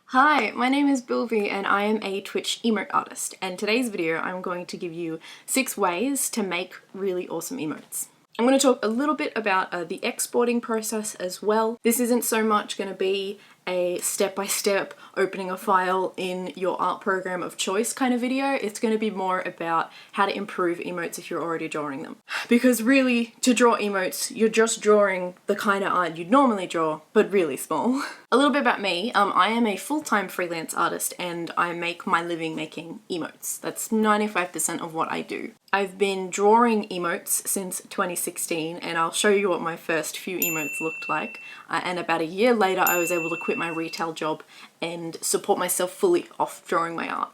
Hi, my name is pepebilv and I am a Twitch emote artist, and today's video I'm going to give you 6 ways to make really awesome emotes. I'm going to talk a little bit about the exporting process as well. This isn't so much going to be a step-by-step opening a file in your art program of choice kind of video. It's going to be more about how to improve emotes if you're already drawing them. Because really, to draw emotes, you're just drawing the kind of art you'd normally draw, but really small. A little bit about me, I am a full-time freelance artist and I make my living making emotes. That's 95% of what I do. I've been drawing emotes since 2016 and I'll show you what my first few emotes looked like. And about a year later I was able to quit my retail job and support myself fully off drawing my art.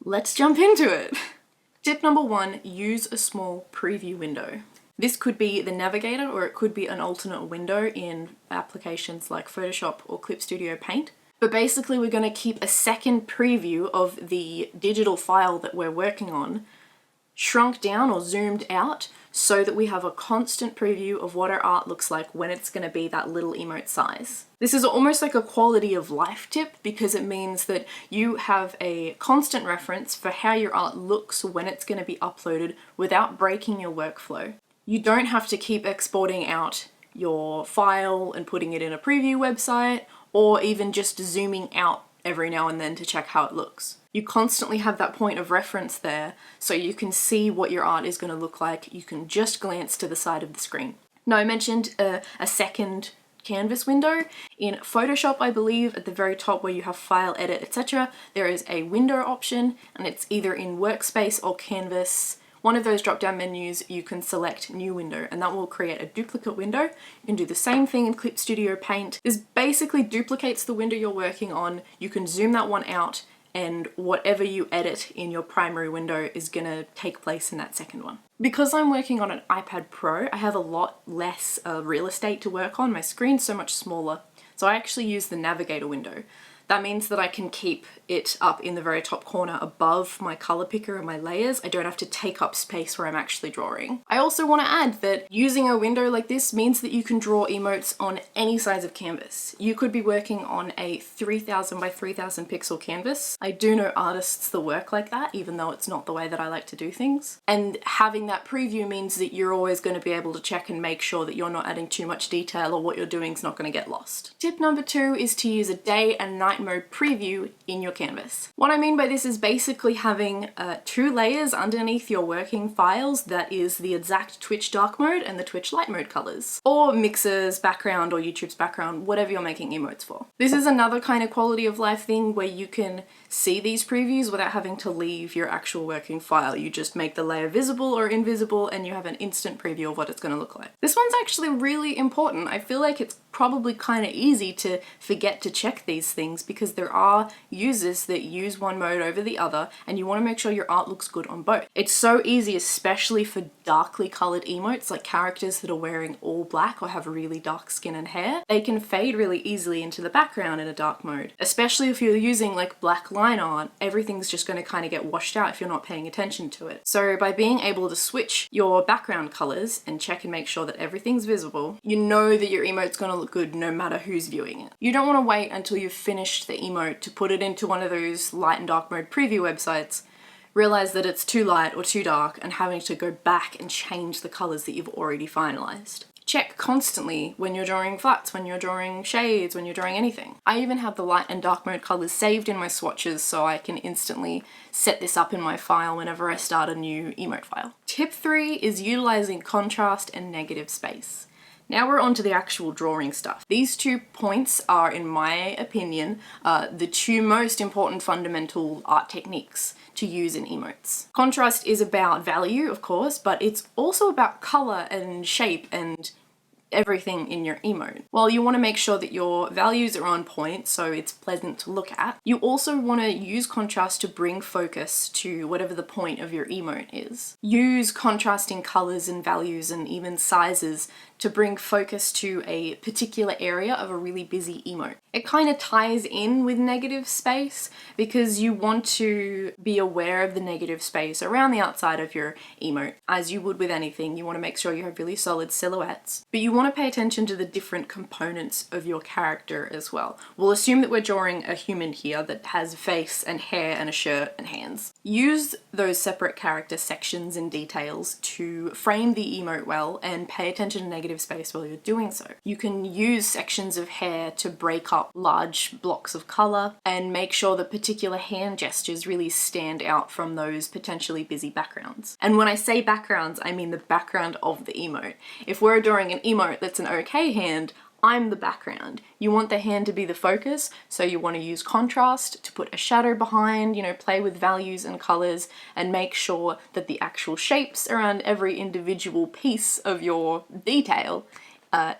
Let's jump into it! Tip number 1, use a small preview window. This could be the navigator or it could be an alternate window in applications like Photoshop or Clip Studio Paint. But basically we're going to keep a second preview of the digital file that we're working on shrunk down or zoomed out so that we have a constant preview of what our art looks like when it's going to be that little emote size. This is almost like a quality of life tip because it means that you have a constant reference for how your art looks when it's going to be uploaded without breaking your workflow. You don't have to keep exporting out your file and putting it in a preview website or even just zooming out every now and then to check how it looks. You constantly have that point of reference there so you can see what your art is going to look like. You can just glance to the side of the screen. Now I mentioned a second canvas window. In Photoshop, I believe, at the very top where you have file, edit, etc., there is a window option and it's either in workspace or canvas. One of those drop-down menus you can select new window and that will create a duplicate window. You can do the same thing in Clip Studio Paint. This basically duplicates the window you're working on. You can zoom that one out and whatever you edit in your primary window is gonna take place in that second one. Because I'm working on an iPad Pro, I have a lot less real estate to work on. My screen's so much smaller, so I actually use the navigator window. That means that I can keep it up in the very top corner above my color picker and my layers. I don't have to take up space where I'm actually drawing. I also want to add that using a window like this means that you can draw emotes on any size of canvas. You could be working on a 3000 by 3000 pixel canvas. I do know artists that work like that, even though it's not the way that I like to do things. And having that preview means that you're always going to be able to check and make sure that you're not adding too much detail or what you're doing is not going to get lost. Tip number 2 is to use a day and night mode preview in your canvas. What I mean by this is basically having 2 layers underneath your working files that is the exact Twitch dark mode and the Twitch light mode colors, or Mixer's background or YouTube's background, whatever you're making emotes for. This is another kind of quality of life thing where you can see these previews without having to leave your actual working file. You just make the layer visible or invisible and you have an instant preview of what it's going to look like. This one's actually really important. I feel like it's probably kind of easy to forget to check these things because there are users that use one mode over the other and you want to make sure your art looks good on both. It's so easy, especially for darkly colored emotes, like characters that are wearing all black or have really dark skin and hair. They can fade really easily into the background in a dark mode, especially if you're using like black line art. Everything's just going to kind of get washed out if you're not paying attention to it. So by being able to switch your background colors and check and make sure that everything's visible, you know that your emote's going to look good no matter who's viewing it. You don't want to wait until you've finished the emote to put it into one of those light and dark mode preview websites, realize that it's too light or too dark and having to go back and change the colors that you've already finalized. Check constantly when you're drawing flats, when you're drawing shades, when you're drawing anything. I even have the light and dark mode colors saved in my swatches so I can instantly set this up in my file whenever I start a new emote file. Tip 3 is utilizing contrast and negative space. Now we're on to the actual drawing stuff. These 2 points are, in my opinion, the 2 most important fundamental art techniques to use in emotes. Contrast is about value, of course, but it's also about color and shape and everything in your emote. While you want to make sure that your values are on point so it's pleasant to look at, you also want to use contrast to bring focus to whatever the point of your emote is. Use contrasting colors and values and even sizes to bring focus to a particular area of a really busy emote. It kind of ties in with negative space because you want to be aware of the negative space around the outside of your emote. As you would with anything, you want to make sure you have really solid silhouettes, but you want to pay attention to the different components of your character as well. We'll assume that we're drawing a human here that has a face and hair and a shirt and hands. Use those separate character sections and details to frame the emote well and pay attention to negative space while you're doing so. You can use sections of hair to break up large blocks of color and make sure that particular hand gestures really stand out from those potentially busy backgrounds. And when I say backgrounds, I mean the background of the emote. If we're drawing an emote that's an okay hand, I'm the background. You want the hand to be the focus, so you want to use contrast to put a shadow behind, play with values and colors, and make sure that the actual shapes around every individual piece of your detail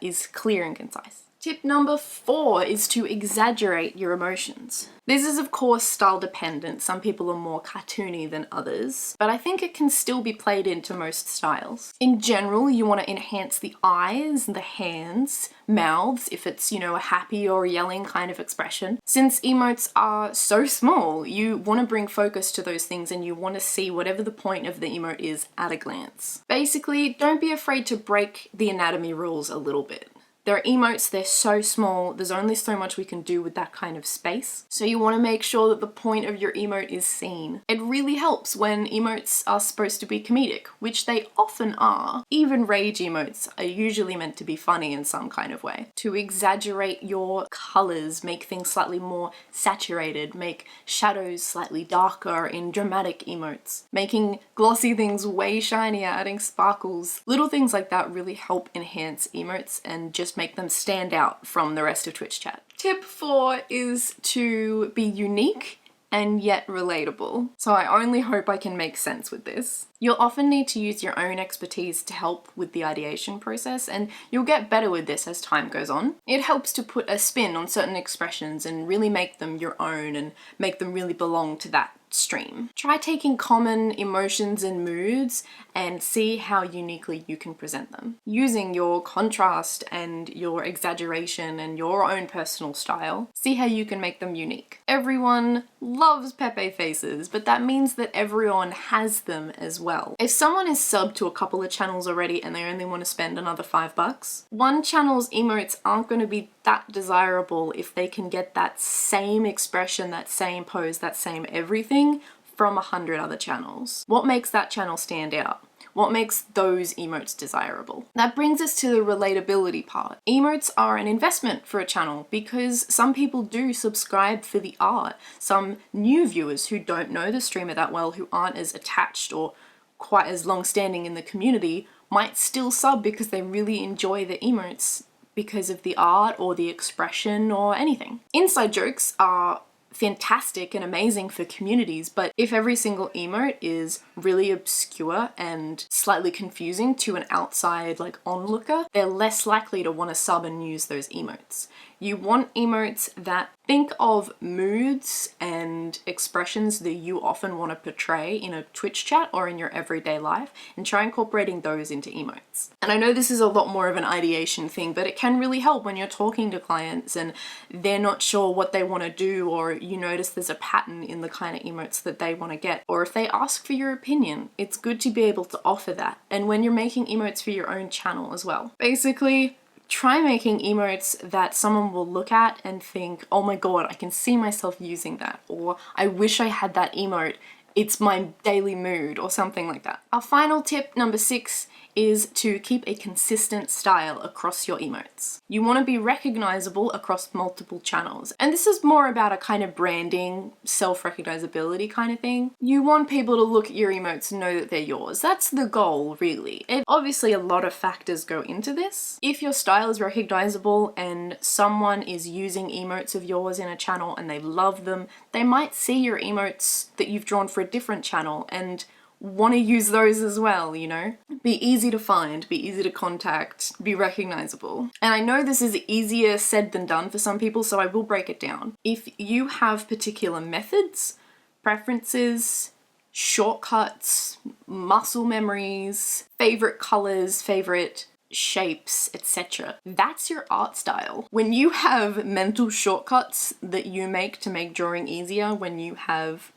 is clear and concise. Tip number 4 is to exaggerate your emotions. This is of course style dependent. Some people are more cartoony than others, but I think it can still be played into most styles. In general, you want to enhance the eyes, the hands, mouths, if it's, a happy or yelling kind of expression. Since emotes are so small, you want to bring focus to those things and you want to see whatever the point of the emote is at a glance. Basically, don't be afraid to break the anatomy rules a little bit. There are emotes, they're so small, there's only so much we can do with that kind of space. So you want to make sure that the point of your emote is seen. It really helps when emotes are supposed to be comedic, which they often are. Even rage emotes are usually meant to be funny in some kind of way. To exaggerate your colors, make things slightly more saturated, make shadows slightly darker in dramatic emotes, making glossy things way shinier, adding sparkles. Little things like that really help enhance emotes and just make them stand out from the rest of Twitch chat. Tip 4 is to be unique and yet relatable. So I only hope I can make sense with this. You'll often need to use your own expertise to help with the ideation process, and you'll get better with this as time goes on. It helps to put a spin on certain expressions and really make them your own and make them really belong to that stream. Try taking common emotions and moods and see how uniquely you can present them. Using your contrast and your exaggeration and your own personal style, see how you can make them unique. Everyone loves Pepe faces, but that means that everyone has them as well. If someone is subbed to a couple of channels already and they only want to spend another $5, one channel's emotes aren't going to be that desirable if they can get that same expression, that same pose, that same everything from 100 other channels. What makes that channel stand out? What makes those emotes desirable? That brings us to the relatability part. Emotes are an investment for a channel because some people do subscribe for the art. Some new viewers who don't know the streamer that well, who aren't as attached or quite as long-standing in the community, might still sub because they really enjoy the emotes because of the art or the expression or anything. Inside jokes are fantastic and amazing for communities, but if every single emote is really obscure and slightly confusing to an outside onlooker, they're less likely to want to sub and use those emotes. You want emotes that think of moods and expressions that you often want to portray in a Twitch chat or in your everyday life, and try incorporating those into emotes. And I know this is a lot more of an ideation thing, but it can really help when you're talking to clients and they're not sure what they want to do, or you notice there's a pattern in the kind of emotes that they want to get, or if they ask for your opinion, it's good to be able to offer that. And when you're making emotes for your own channel as well. Basically, try making emotes that someone will look at and think, oh my god, I can see myself using that, or I wish I had that emote, it's my daily mood, or something like that. Our final tip, number 6, is to keep a consistent style across your emotes. You want to be recognizable across multiple channels, and this is more about a kind of branding, self-recognizability kind of thing. You want people to look at your emotes and know that they're yours. That's the goal, really. Obviously, a lot of factors go into this. If your style is recognizable and someone is using emotes of yours in a channel and they love them, they might see your emotes that you've drawn for a different channel and want to use those as well, Be easy to find, be easy to contact, be recognizable. And I know this is easier said than done for some people, so I will break it down. If you have particular methods, preferences, shortcuts, muscle memories, favorite colors, favorite shapes, etc. That's your art style. When you have mental shortcuts that you make to make drawing easier, when you have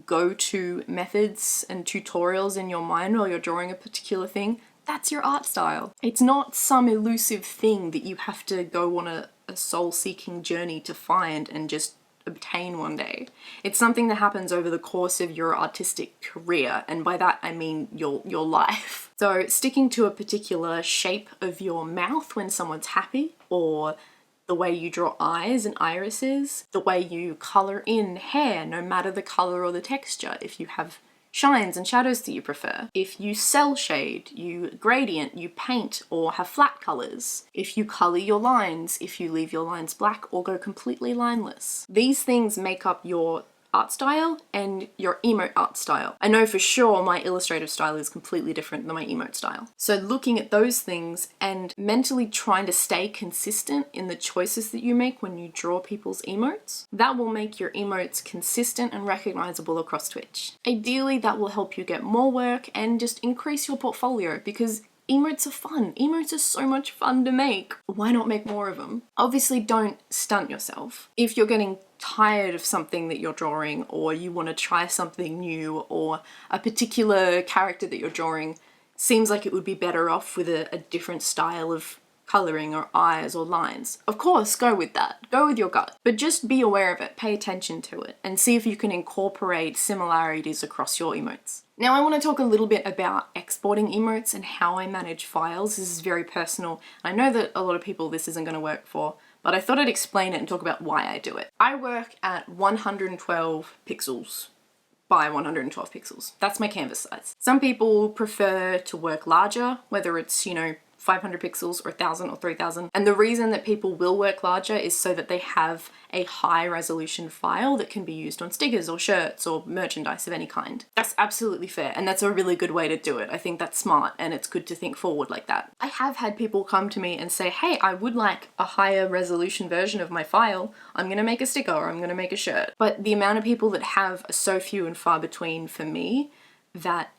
go-to methods and tutorials in your mind while you're drawing a particular thing, that's your art style. It's not some elusive thing that you have to go on a soul-seeking journey to find and just obtain one day. It's something that happens over the course of your artistic career, and by that I mean your life. So sticking to a particular shape of your mouth when someone's happy, or the way you draw eyes and irises, the way you colour in hair, no matter the colour or the texture, if you have shines and shadows that you prefer. If you cell shade, you gradient, you paint or have flat colours. If you colour your lines, if you leave your lines black or go completely lineless. These things make up your art style and your emote art style. I know for sure my illustrative style is completely different than my emote style. So looking at those things and mentally trying to stay consistent in the choices that you make when you draw people's emotes, that will make your emotes consistent and recognizable across Twitch. Ideally, that will help you get more work and just increase your portfolio, because emotes are fun. Emotes are so much fun to make. Why not make more of them? Obviously, don't stunt yourself. If you're getting tired of something that you're drawing, or you want to try something new, or a particular character that you're drawing seems like it would be better off with a different style of colouring or eyes or lines, of course, go with that. Go with your gut. But just be aware of it, pay attention to it, and see if you can incorporate similarities across your emotes. Now I want to talk a little bit about exporting emotes and how I manage files. This is very personal. I know that a lot of people this isn't going to work for, but I thought I'd explain it and talk about why I do it. I work at 112 pixels by 112 pixels. That's my canvas size. Some people prefer to work larger, whether it's, 500 pixels or 1000 or 3000. And the reason that people will work larger is so that they have a high resolution file that can be used on stickers or shirts or merchandise of any kind. That's absolutely fair, and that's a really good way to do it. I think that's smart, and it's good to think forward like that. I have had people come to me and say, hey, I would like a higher resolution version of my file. I'm gonna make a sticker or I'm gonna make a shirt. But the amount of people that have are so few and far between for me that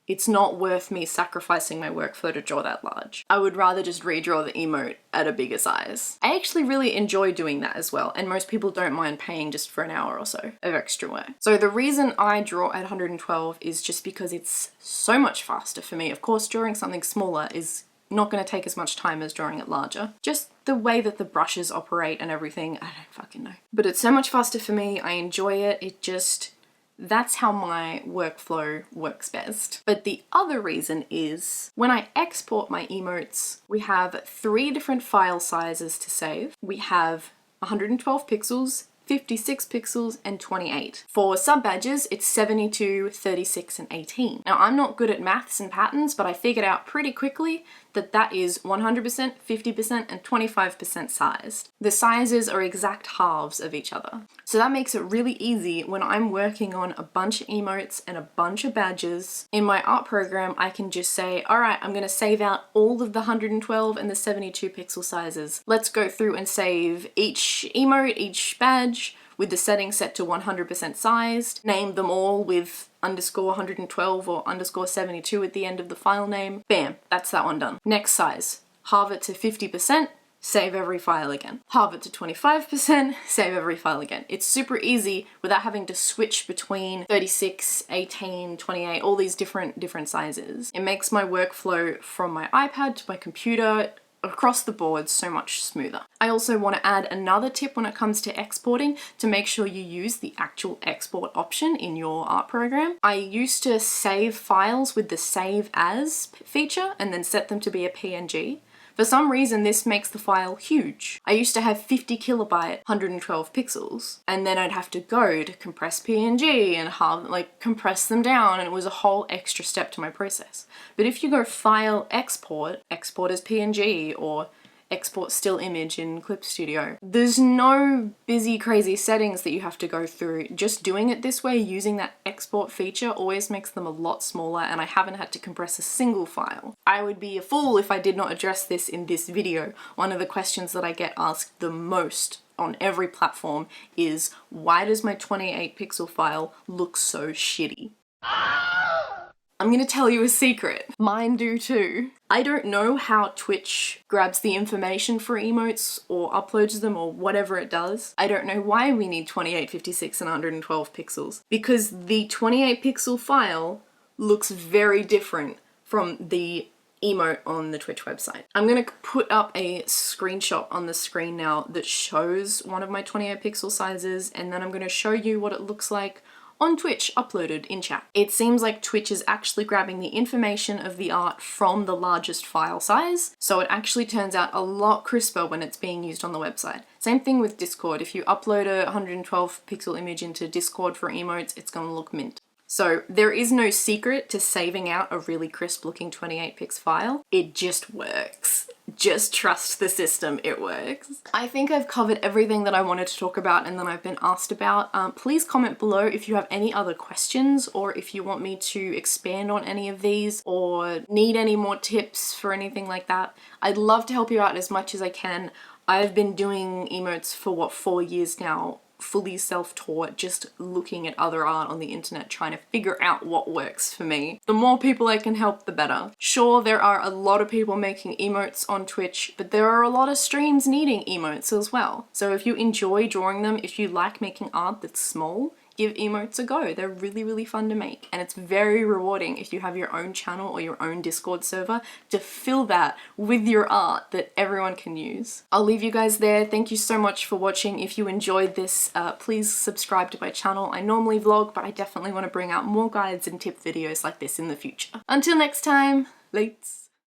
it's not worth me sacrificing my workflow to draw that large. I would rather just redraw the emote at a bigger size. I actually really enjoy doing that as well, and most people don't mind paying just for an hour or so of extra work. So the reason I draw at 112 is just because it's so much faster for me. Of course, drawing something smaller is not going to take as much time as drawing it larger. Just the way that the brushes operate and everything, I don't fucking know. But it's so much faster for me, I enjoy it, that's how my workflow works best. But the other reason is when I export my emotes, we have 3 different file sizes to save. We have 112 pixels, 56 pixels, and 28. For sub badges, it's 72, 36, and 18. Now, I'm not good at maths and patterns, but I figured out pretty quickly that is 100%, 50%, and 25% sized. The sizes are exact halves of each other. So that makes it really easy when I'm working on a bunch of emotes and a bunch of badges. In my art program, I can just say, all right, I'm gonna save out all of the 112 and the 72 pixel sizes. Let's go through and save each emote, each badge, with the settings set to 100% sized, name them all with _112 or _72 at the end of the file name. Bam, that's that one done. Next size, halve it to 50%, save every file again. Halve it to 25%, save every file again. It's super easy without having to switch between 36, 18, 28, all these different sizes. It makes my workflow from my iPad to my computer across the board so much smoother. I also want to add another tip when it comes to exporting to make sure you use the actual export option in your art program. I used to save files with the save as feature and then set them to be a PNG. For some reason, this makes the file huge. I used to have 50 kilobyte, 112 pixels, and then I'd have to go to compress PNG and compress them down, and it was a whole extra step to my process. But if you go File, Export, Export as PNG, or export still image in Clip Studio, there's no busy crazy settings that you have to go through. Just doing it this way, using that export feature, always makes them a lot smaller, and I haven't had to compress a single file. I would be a fool if I did not address this in this video. One of the questions that I get asked the most on every platform is, why does my 28 pixel file look so shitty? I'm gonna tell you a secret. Mine do too. I don't know how Twitch grabs the information for emotes or uploads them or whatever it does. I don't know why we need 28, 56, and 112 pixels. Because the 28 pixel file looks very different from the emote on the Twitch website. I'm gonna put up a screenshot on the screen now that shows one of my 28 pixel sizes, and then I'm gonna show you what it looks like on Twitch uploaded in chat. It seems like Twitch is actually grabbing the information of the art from the largest file size, so it actually turns out a lot crisper when it's being used on the website. Same thing with Discord. If you upload a 112 pixel image into Discord for emotes, it's gonna look mint. So there is no secret to saving out a really crisp looking 28 pix file. It just works. Just trust the system, it works. I think I've covered everything that I wanted to talk about and that I've been asked about. Please comment below if you have any other questions, or if you want me to expand on any of these, or need any more tips for anything like that. I'd love to help you out as much as I can. I've been doing emotes for what, 4 years now, fully self-taught, just looking at other art on the internet, trying to figure out what works for me. The more people I can help, the better. Sure, there are a lot of people making emotes on Twitch, but there are a lot of streams needing emotes as well. So if you enjoy drawing them, if you like making art that's small, give emotes a go. They're really, really fun to make, and it's very rewarding if you have your own channel or your own Discord server to fill that with your art that everyone can use. I'll leave you guys there. Thank you so much for watching. If you enjoyed this, please subscribe to my channel. I normally vlog, but I definitely want to bring out more guides and tip videos like this in the future. Until next time, lates.